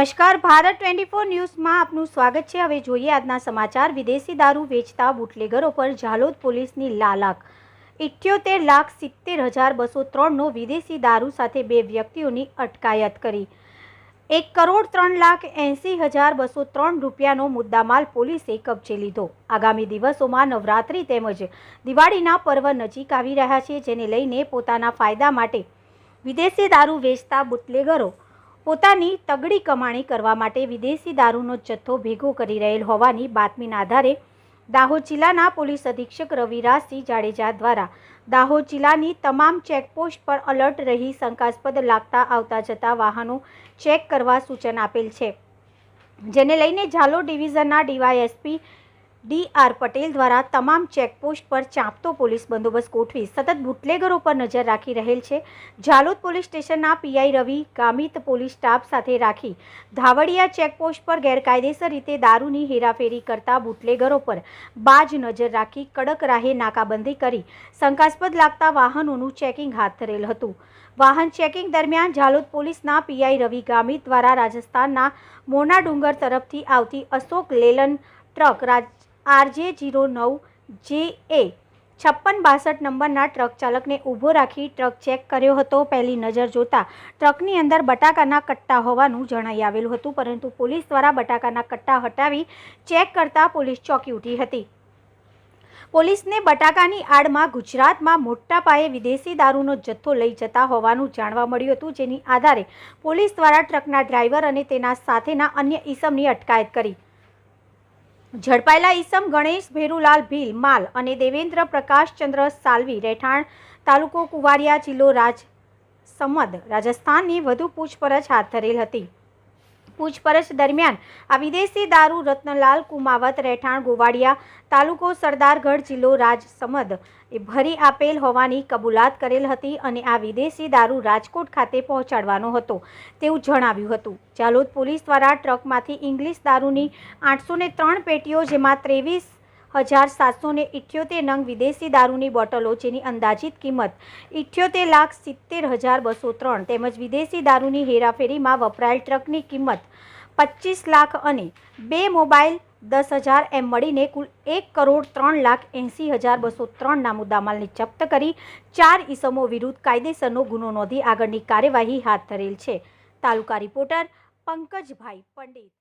નમસ્કાર, ભારત 24 ન્યૂઝમાં આપનું સ્વાગત છે। હવે જોઈએ આજના સમાચાર। વિદેશી દારૂ વેચતા બુટલેગરો પર ઝાલોદ પોલીસની લાલાક। 78,70,203નો વિદેશી દારૂ સાથે બે વ્યક્તિઓની અટકાયત કરી। 1,03,80,203 રૂપિયાનો મુદ્દામાલ પોલીસે કબજે લીધો। આગામી દિવસોમાં નવરાત્રી તેમજ દિવાળીના પર્વ નજીક આવી રહ્યા છે, જેને લઈને પોતાના ફાયદા માટે વિદેશી દારૂ વેચતા બુટલેગરો પોતાની તગડી કમાણી કરવા માટે વિદેશી દારૂનો જથ્થો ભેગો કરી રહેલ હોવાની બાતમીના આધારે દાહોદ જિલ્લાના પોલીસ અધિક્ષક રવિરાજસિંહ જાડેજા દ્વારા દાહોદ જિલ્લાની તમામ ચેકપોસ્ટ પર અલર્ટ રહી શંકાસ્પદ લાગતા આવતા જતા વાહનો ચેક કરવા સૂચન આપેલ છે, જેને લઈને ઝાલોદ ડિવિઝનના ડીવાયએસપી ડી.આર. પટેલ દ્વારા તમામ ચેકપોસ્ટ પર ચાંપતો પોલીસ બંદોબસ્ત ગોઠવી સતત બુટલેગરો પર નજર રાખી રહેલ છે। ઝાલોદ પોલીસ સ્ટેશનના પીઆઈ રવિ ગામિત પોલીસ સ્ટાફ સાથે રાખી ધાવડિયા ચેકપોસ્ટ પર ગેરકાયદેસર રીતે દારૂની હેરાફેરી કરતા બુટલેગરો પર બાજ નજર રાખી કડક રાહે નાકાબંધી કરી શંકાસ્પદ લાગતા વાહનોનું ચેકિંગ હાથ ધરેલ હતું। વાહન ચેકિંગ દરમિયાન ઝાલોદ પોલીસના પીઆઈ રવિ ગામિત દ્વારા રાજસ્થાનના મોના ડુંગર તરફથી આવતી અશોક લેલન ટ્રક RJ09JA 5662 નંબરના ટ્રક ચાલકને ઊભો રાખી ટ્રક ચેક કર્યો હતો। પહેલી નજર જોતા ટ્રકની અંદર બટાકાના કટ્ટા હોવાનું જણાઈ આવેલું હતું, પરંતુ પોલીસ દ્વારા બટાકાના કટ્ટા હટાવી ચેક કરતા પોલીસ ચોંકી ઉઠી હતી। પોલીસને બટાકાની આડમાં ગુજરાતમાં મોટા પાયે વિદેશી દારૂનો જથ્થો લઈ જતા હોવાનું જાણવા મળ્યું હતું, જેની આધારે પોલીસ દ્વારા ટ્રકના ડ્રાઈવર અને તેના સાથેના અન્ય ઈસમની અટકાયત કરી। ઝડપાયેલા ઈસમ ગણેશ ભેરુલાલ ભીલ માલ અને દેવેન્દ્ર પ્રકાશચંદ્ર સાલવી રહેઠાણ તાલુકો કુવારિયા જિલ્લો રાજસમંદ રાજસ્થાનની વધુ પૂછપરછ હાથ ધરેલ હતી। પૂછપરછ દરમિયાન આ વિદેશી દારૂ રત્નલાલ કુમાવત રહેઠાણ ગોવાડિયા તાલુકો સરદારગઢ જિલ્લો રાજસમંદ એ ભરી આપેલ હોવાની કબૂલાત કરેલ હતી અને આ વિદેશી દારૂ રાજકોટ ખાતે પહોંચાડવાનો હતો તેવું જણાવ્યું હતું। ઝાલોદ પોલીસ દ્વારા ટ્રકમાંથી ઇંગ્લિશ દારૂની 803 પેટીઓ, જેમાં 23,778 નંગ વિદેશી દારૂની બોટલો, જેની અંદાજિત કિંમત 78,70,203 તેમજ વિદેશી દારૂની હેરાફેરીમાં વપરાયેલ ટ્રકની કિંમત 25 લાખ અને 2 મોબાઈલ 10,000 એમ મળીને કુલ 1,03,80,203ના મુદ્દામાલને જપ્ત કરી 4 ઈસમો વિરુદ્ધ કાયદેસરનો ગુનો નોંધી આગળની કાર્યવાહી હાથ ધરેલ છે। તાલુકા રિપોર્ટર પંકજભાઈ પંડિત।